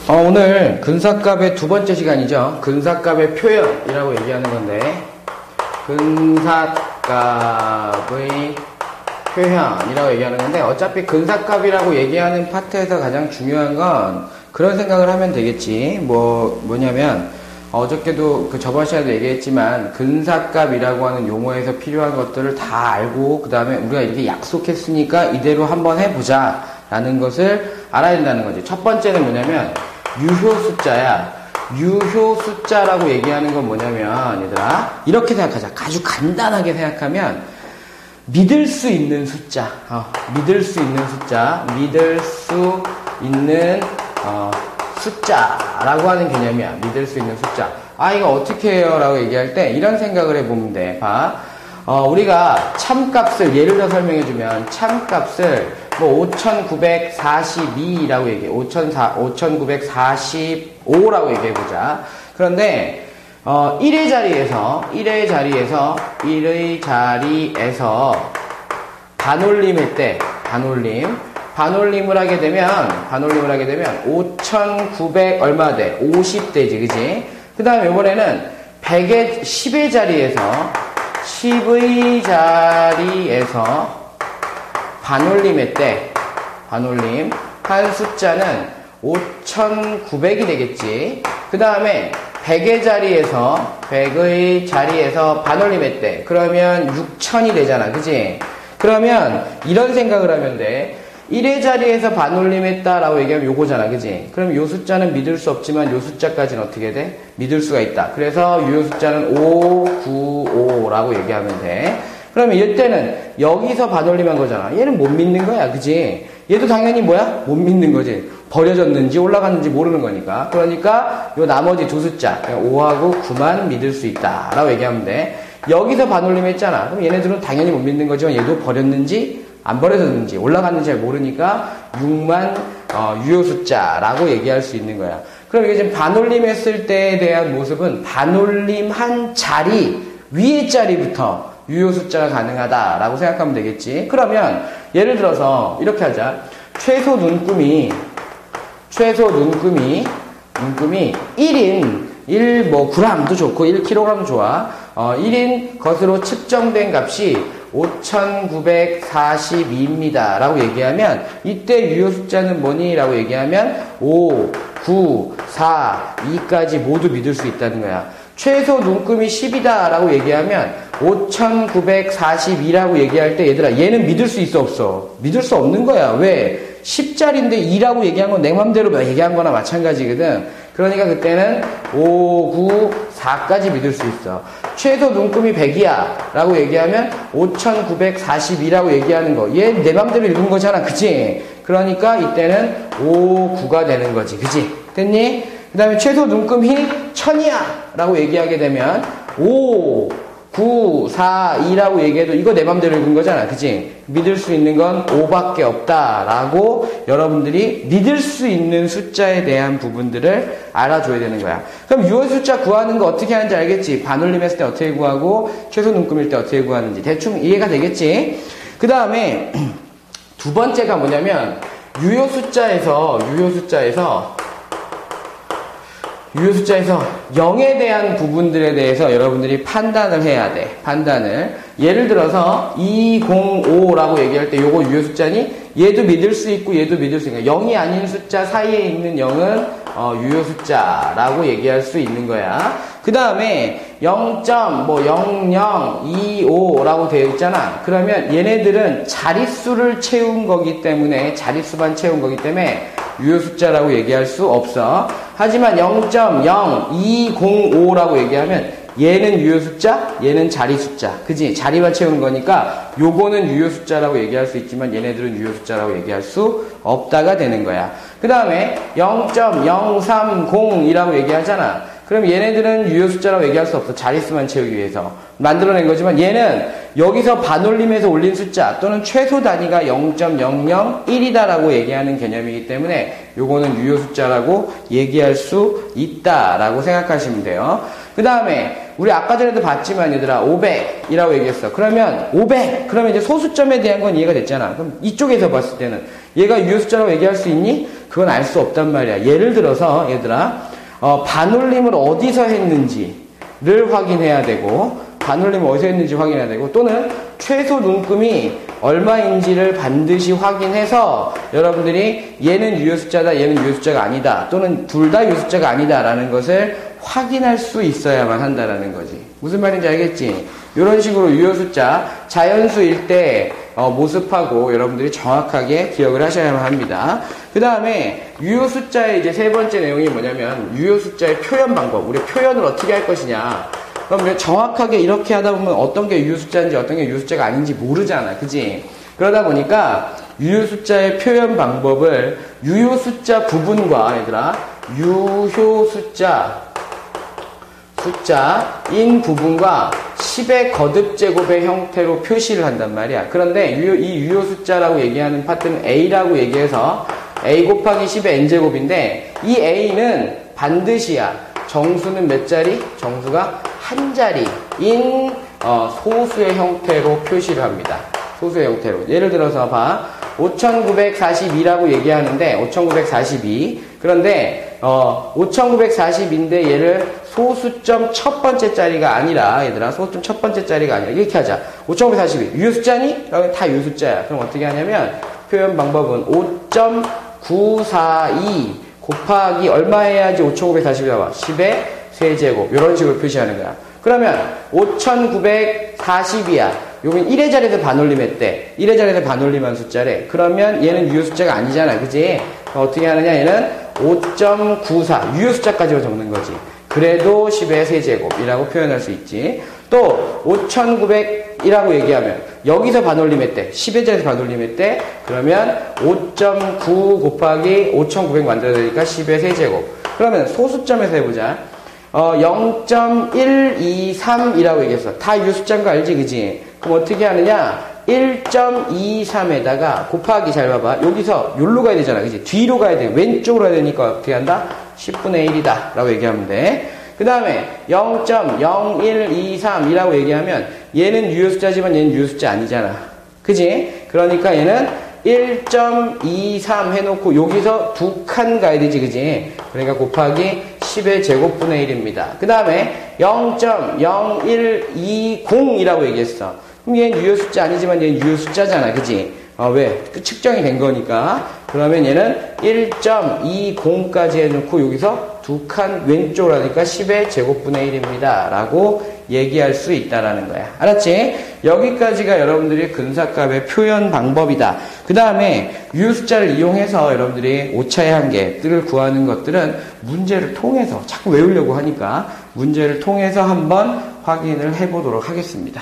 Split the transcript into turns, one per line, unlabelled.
오늘 근사값의 두 번째 시간이죠. 근사값의 표현이라고 얘기하는 건데, 근사값의 표현이라고 얘기하는 건데, 어차피 근사값이라고 얘기하는 파트에서 가장 중요한 건 그런 생각을 하면 되겠지. 뭐냐면, 어저께도 저번 시간에도 얘기했지만, 근사값이라고 하는 용어에서 필요한 것들을 다 알고, 그 다음에 우리가 이렇게 약속했으니까 이대로 한번 해보자 라는 것을 알아야 된다는 거지. 첫 번째는 뭐냐면, 유효 숫자야. 유효 숫자라고 얘기하는 건 뭐냐면, 얘들아, 이렇게 생각하자. 아주 간단하게 생각하면, 믿을 수 있는 숫자. 믿을 수 있는 숫자. 믿을 수 있는, 숫자라고 하는 개념이야. 믿을 수 있는 숫자. 이거 어떻게 해요? 라고 얘기할 때, 이런 생각을 해보면 돼. 봐. 우리가 참값을, 예를 들어 설명해주면, 참값을, 5,942라고 얘기해. 5,945라고 얘기해보자. 그런데, 1의 자리에서, 반올림일 때, 반올림을 하게 되면, 5,900 얼마 돼? 50대지, 그지? 그 다음에 이번에는 10의 자리에서, 반올림일 때, 반올림 한 숫자는 5,900이 되겠지. 그 다음에 100의 자리에서 반올림일 때, 그러면 6,000이 되잖아, 그지? 그러면 이런 생각을 하면 돼. 1의 자리에서 반올림했다라고 얘기하면 요거잖아, 그지? 그럼 요 숫자는 믿을 수 없지만 요 숫자까지는 어떻게 돼? 믿을 수가 있다. 그래서 유효 숫자는 595라고 얘기하면 돼. 그러면 이때는 여기서 반올림한 거잖아. 얘는 못 믿는 거야, 그지? 얘도 당연히 뭐야? 못 믿는 거지. 버려졌는지 올라갔는지 모르는 거니까. 그러니까 요 나머지 두 숫자, 5하고 9만 믿을 수 있다 라고 얘기하면 돼. 여기서 반올림 했잖아. 그럼 얘네들은 당연히 못 믿는 거지만 얘도 버렸는지 안 버려졌는지 올라갔는지 잘 모르니까 6만 유효 숫자라고 얘기할 수 있는 거야. 그럼 이게 지금 반올림 했을 때에 대한 모습은 반올림 한 자리 위의 자리부터 유효 숫자가 가능하다라고 생각하면 되겠지. 그러면 예를 들어서 이렇게 하자. 최소 눈금이 1인 1g도 좋고 1kg도 좋아. 1인 것으로 측정된 값이 5,942입니다. 라고 얘기하면 이때 유효 숫자는 뭐니? 라고 얘기하면 5, 9, 4, 2까지 모두 믿을 수 있다는 거야. 최소 눈금이 10이다 라고 얘기하면 5,942라고 얘기할 때 얘들아 얘는 믿을 수 있어 없어? 믿을 수 없는 거야. 왜? 10짜리인데 2라고 얘기한 건 내 맘대로 얘기한 거나 마찬가지거든. 그러니까 그때는 5, 9, 4까지 믿을 수 있어. 최소 눈금이 100이야 라고 얘기하면 5,942라고 얘기하는 거. 얘 내 맘대로 읽은 거잖아. 그치? 그러니까 이때는 5, 9가 되는 거지. 그치? 됐니? 그 다음에 최소 눈금이 1,000이야 라고 얘기하게 되면 5, 9, 4, 2라고 얘기해도 이거 내 맘대로 읽은 거잖아. 그치? 믿을 수 있는 건 5밖에 없다라고 여러분들이 믿을 수 있는 숫자에 대한 부분들을 알아줘야 되는 거야. 그럼 유효 숫자 구하는 거 어떻게 하는지 알겠지? 반올림 했을 때 어떻게 구하고 최소 눈금일 때 어떻게 구하는지 대충 이해가 되겠지? 그 다음에 두 번째가 뭐냐면 유효 숫자에서 0에 대한 부분들에 대해서 여러분들이 판단을 해야 돼. 판단을. 예를 들어서 205라고 얘기할 때 요거 유효 숫자니? 얘도 믿을 수 있고 얘도 믿을 수 있는 거야. 0이 아닌 숫자 사이에 있는 0은 유효 숫자라고 얘기할 수 있는 거야. 그 다음에 0.0025라고 되어 있잖아. 그러면 얘네들은 자릿수를 채운 거기 때문에 자릿수만 채운 거기 때문에 유효 숫자라고 얘기할 수 없어. 하지만 0.0205라고 얘기하면 얘는 유효 숫자, 얘는 자리 숫자. 그지? 자리만 채우는 거니까 요거는 유효 숫자라고 얘기할 수 있지만 얘네들은 유효 숫자라고 얘기할 수 없다가 되는 거야. 그 다음에 0.030이라고 얘기하잖아. 그럼 얘네들은 유효 숫자라고 얘기할 수 없어. 자릿수만 채우기 위해서 만들어낸 거지만 얘는 여기서 반올림해서 올린 숫자 또는 최소 단위가 0.001이다라고 얘기하는 개념이기 때문에 요거는 유효 숫자라고 얘기할 수 있다라고 생각하시면 돼요. 그 다음에 우리 아까 전에도 봤지만 얘들아 500이라고 얘기했어. 그러면 500 그러면 이제 소수점에 대한 건 이해가 됐잖아. 그럼 이쪽에서 봤을 때는 얘가 유효 숫자라고 얘기할 수 있니? 그건 알 수 없단 말이야. 예를 들어서 얘들아 반올림을 어디서 했는지를 확인해야 되고, 반올림을 어디서 했는지 확인해야 되고, 또는 최소 눈금이 얼마인지를 반드시 확인해서 여러분들이 얘는 유효 숫자다, 얘는 유효 숫자가 아니다, 또는 둘 다 유효 숫자가 아니다라는 것을 확인할 수 있어야만 한다라는 거지. 무슨 말인지 알겠지? 이런 식으로 유효 숫자, 자연수일 때 모습하고 여러분들이 정확하게 기억을 하셔야만 합니다. 그 다음에 유효 숫자의 이제 세 번째 내용이 뭐냐면 유효 숫자의 표현 방법. 우리 표현을 어떻게 할 것이냐. 그럼 정확하게 이렇게 하다 보면 어떤 게 유효 숫자인지 어떤 게 유효 숫자가 아닌지 모르잖아. 그지? 그러다 보니까 유효 숫자의 표현 방법을 유효 숫자 부분과 얘들아 유효 숫자인 부분과 10의 거듭 제곱의 형태로 표시를 한단 말이야. 그런데 이 유효 숫자라고 얘기하는 파트는 A라고 얘기해서 A 곱하기 10의 n제곱인데 이 A는 반드시야. 정수는 몇 자리? 정수가 한 자리인 소수의 형태로 표시를 합니다. 소수의 형태로. 예를 들어서 봐. 5942라고 얘기하는데 5942. 그런데 5940인데 얘를 소수점 첫 번째 자리가 아니라 얘들아 소수점 첫 번째 자리가 아니라 이렇게 하자. 5942 유효 숫자니? 그러면 다 유효 숫자야. 그럼 어떻게 하냐면 표현 방법은 5.942 곱하기 얼마 해야지 5940이 나와? 10의 세제곱 이런 식으로 표시하는 거야. 그러면 5940이야. 여긴 1의 자리에서 반올림했대. 1의 자리에서 반올림한 숫자래. 그러면 얘는 유효 숫자가 아니잖아. 그지? 어떻게 하느냐? 얘는 5.94 유효 숫자까지로 적는 거지. 그래도 10의 세제곱이라고 표현할 수 있지. 또 5900이라고 얘기하면 여기서 반올림했대. 10의 자리에서 반올림했대. 그러면 5.9 곱하기 5900 만들어야 되니까 10의 세제곱. 그러면 소수점에서 해보자. 0.123이라고 얘기했어. 다 유효 숫자인 거 알지? 그지? 그럼 어떻게 하느냐? 1.23에다가 곱하기 잘 봐봐. 여기서 여기로 가야 되잖아. 그지? 뒤로 가야 돼. 왼쪽으로 가야 되니까 어떻게 한다? 10분의 1이다. 라고 얘기하면 돼. 그 다음에 0.0123이라고 얘기하면 얘는 유효 숫자지만 얘는 유효 숫자 아니잖아. 그지? 그러니까 얘는 1.23 해놓고 여기서 두 칸 가야 되지. 그지? 그러니까 곱하기 10의 제곱분의 1입니다. 그 다음에 0.0120이라고 얘기했어. 그럼 얘는 유효 숫자 아니지만 얘는 유효 숫자잖아. 그지? 왜? 측정이 된 거니까. 그러면 얘는 1.20까지 해놓고 여기서 두 칸 왼쪽으로 하니까 10의 제곱분의 1입니다. 라고 얘기할 수 있다라는 거야. 알았지? 여기까지가 여러분들이 근사값의 표현 방법이다. 그 다음에 유효 숫자를 이용해서 여러분들이 오차의 한계를 구하는 것들은 문제를 통해서 자꾸 외우려고 하니까 문제를 통해서 한번 확인을 해보도록 하겠습니다.